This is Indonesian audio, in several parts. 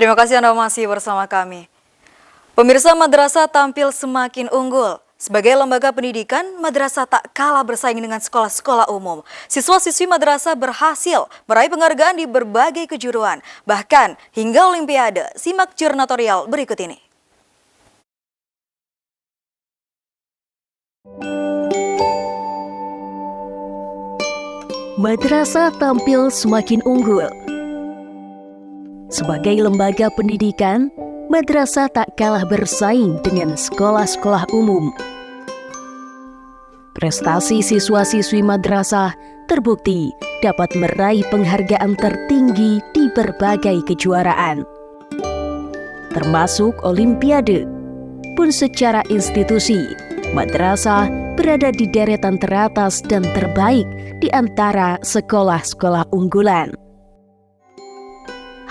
Terima kasih Anda masih bersama kami. Pemirsa, madrasah tampil semakin unggul. Sebagai lembaga pendidikan, madrasah tak kalah bersaing dengan sekolah-sekolah umum. Siswa-siswi madrasah berhasil meraih penghargaan di berbagai kejuruan, bahkan hingga Olimpiade. Simak jurnatorial berikut ini. Madrasah tampil semakin unggul. Sebagai lembaga pendidikan, madrasah tak kalah bersaing dengan sekolah-sekolah umum. Prestasi siswa-siswi madrasah terbukti dapat meraih penghargaan tertinggi di berbagai kejuaraan, termasuk Olimpiade. Pun secara institusi, madrasah berada di deretan teratas dan terbaik di antara sekolah-sekolah unggulan.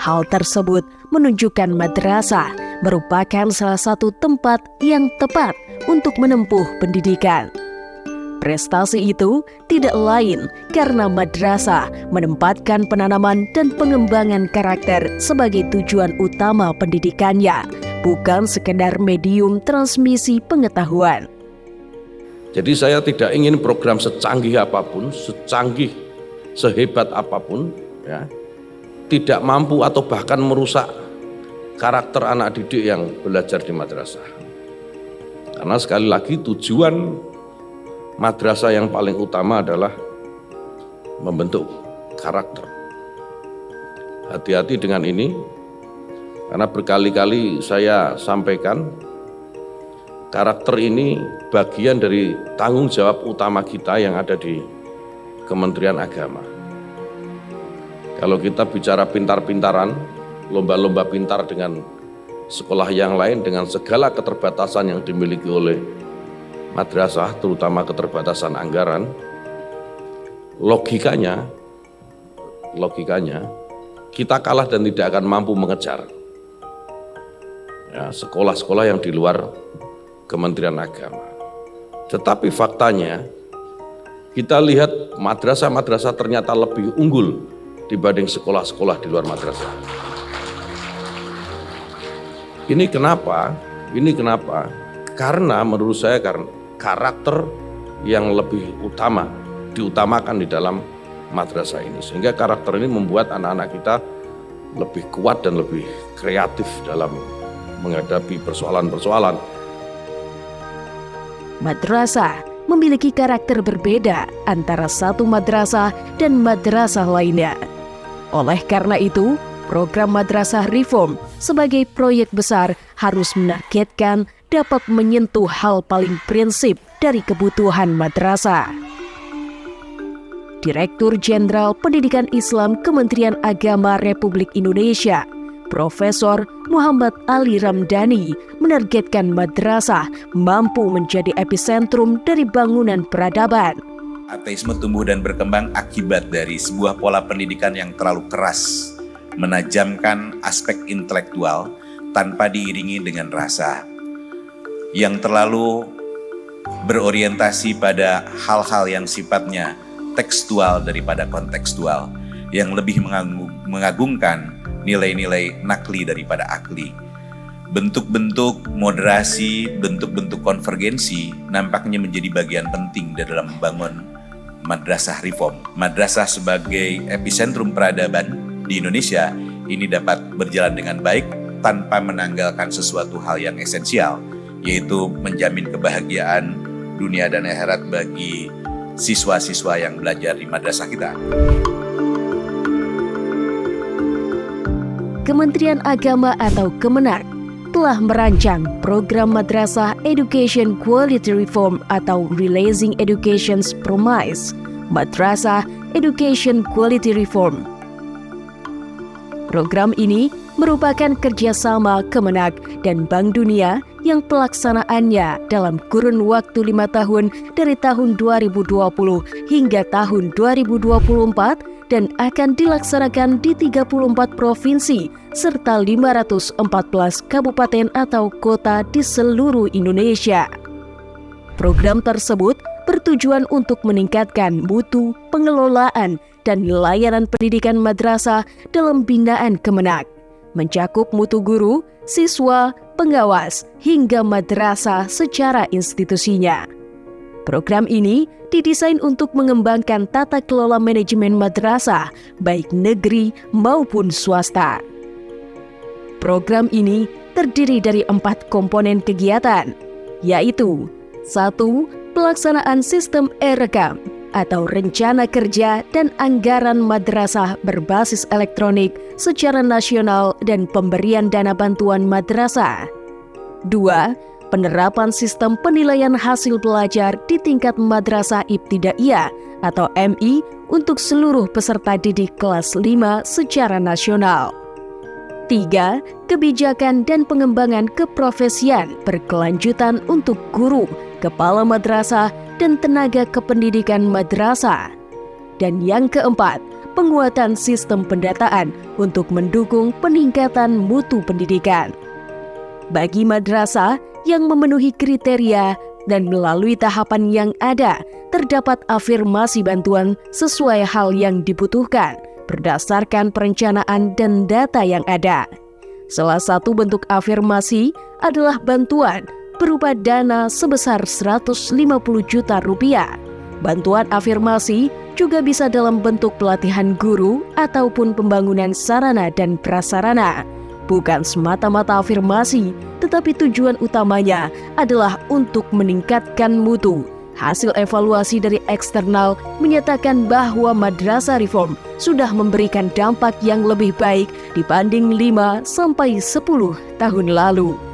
Hal tersebut menunjukkan madrasah merupakan salah satu tempat yang tepat untuk menempuh pendidikan. Prestasi itu tidak lain karena madrasah menempatkan penanaman dan pengembangan karakter sebagai tujuan utama pendidikannya, bukan sekedar medium transmisi pengetahuan. Jadi saya tidak ingin program secanggih apapun, sehebat apapun, ya, tidak mampu atau bahkan merusak karakter anak didik yang belajar di madrasah. Karena sekali lagi tujuan madrasah yang paling utama adalah membentuk karakter. Hati-hati dengan ini, karena berkali-kali saya sampaikan, karakter ini bagian dari tanggung jawab utama kita yang ada di Kementerian Agama. Kalau kita bicara pintar-pintaran, lomba-lomba pintar dengan sekolah yang lain, dengan segala keterbatasan yang dimiliki oleh madrasah, terutama keterbatasan anggaran, logikanya kita kalah dan tidak akan mampu mengejar ya, sekolah-sekolah yang di luar Kementerian Agama. Tetapi faktanya kita lihat madrasah-madrasah ternyata lebih unggul dibanding sekolah-sekolah di luar madrasah. Ini kenapa? Karena menurut saya karakter yang lebih diutamakan di dalam madrasah ini. Sehingga karakter ini membuat anak-anak kita lebih kuat dan lebih kreatif dalam menghadapi persoalan-persoalan. Madrasah memiliki karakter berbeda antara satu madrasah dan madrasah lainnya. Oleh karena itu, program Madrasah Reform sebagai proyek besar harus menargetkan dapat menyentuh hal paling prinsip dari kebutuhan madrasah. Direktur Jenderal Pendidikan Islam Kementerian Agama Republik Indonesia, Profesor Muhammad Ali Ramdhani, menargetkan madrasah mampu menjadi epicentrum dari bangunan peradaban. Ateisme tumbuh dan berkembang akibat dari sebuah pola pendidikan yang terlalu keras, menajamkan aspek intelektual tanpa diiringi dengan rasa, yang terlalu berorientasi pada hal-hal yang sifatnya tekstual daripada kontekstual, yang lebih mengagungkan nilai-nilai nakli daripada akli. Bentuk-bentuk moderasi, bentuk-bentuk konvergensi nampaknya menjadi bagian penting dalam membangun Madrasah Reform. Madrasah sebagai epicentrum peradaban di Indonesia ini dapat berjalan dengan baik tanpa menanggalkan sesuatu hal yang esensial, yaitu menjamin kebahagiaan dunia dan akhirat bagi siswa-siswa yang belajar di madrasah kita. Kementerian Agama atau Kemenak telah merancang program Madrasah Education Quality Reform atau Realizing Education's Promise, Madrasah Education Quality Reform. Program ini merupakan kerjasama Kemenak dan Bank Dunia yang pelaksanaannya dalam kurun waktu 5 tahun dari tahun 2020 hingga tahun 2024 dan akan dilaksanakan di 34 provinsi serta 514 kabupaten atau kota di seluruh Indonesia. Program tersebut bertujuan untuk meningkatkan mutu, pengelolaan, dan layanan pendidikan madrasah dalam binaan Kemenak, mencakup mutu guru, siswa, pengawas, hingga madrasah secara institusinya. Program ini didesain untuk mengembangkan tata kelola manajemen madrasah, baik negeri maupun swasta. Program ini terdiri dari 4 komponen kegiatan, yaitu 1. Pelaksanaan sistem e-rekam atau rencana kerja dan anggaran madrasah berbasis elektronik secara nasional dan pemberian dana bantuan madrasah. 2. Penerapan sistem penilaian hasil belajar di tingkat madrasah ibtidaiyah atau MI untuk seluruh peserta didik kelas 5 secara nasional. 3. Kebijakan dan pengembangan keprofesian berkelanjutan untuk guru, kepala madrasah, dan tenaga kependidikan madrasah. Dan yang keempat, penguatan sistem pendataan untuk mendukung peningkatan mutu pendidikan. Bagi madrasah yang memenuhi kriteria dan melalui tahapan yang ada, terdapat afirmasi bantuan sesuai hal yang dibutuhkan berdasarkan perencanaan dan data yang ada. Salah satu bentuk afirmasi adalah bantuan berupa dana sebesar 150 juta rupiah. Bantuan afirmasi juga bisa dalam bentuk pelatihan guru ataupun pembangunan sarana dan prasarana. Bukan semata-mata afirmasi, tetapi tujuan utamanya adalah untuk meningkatkan mutu. Hasil evaluasi dari eksternal menyatakan bahwa Madrasah Reform sudah memberikan dampak yang lebih baik dibanding 5-10 tahun lalu.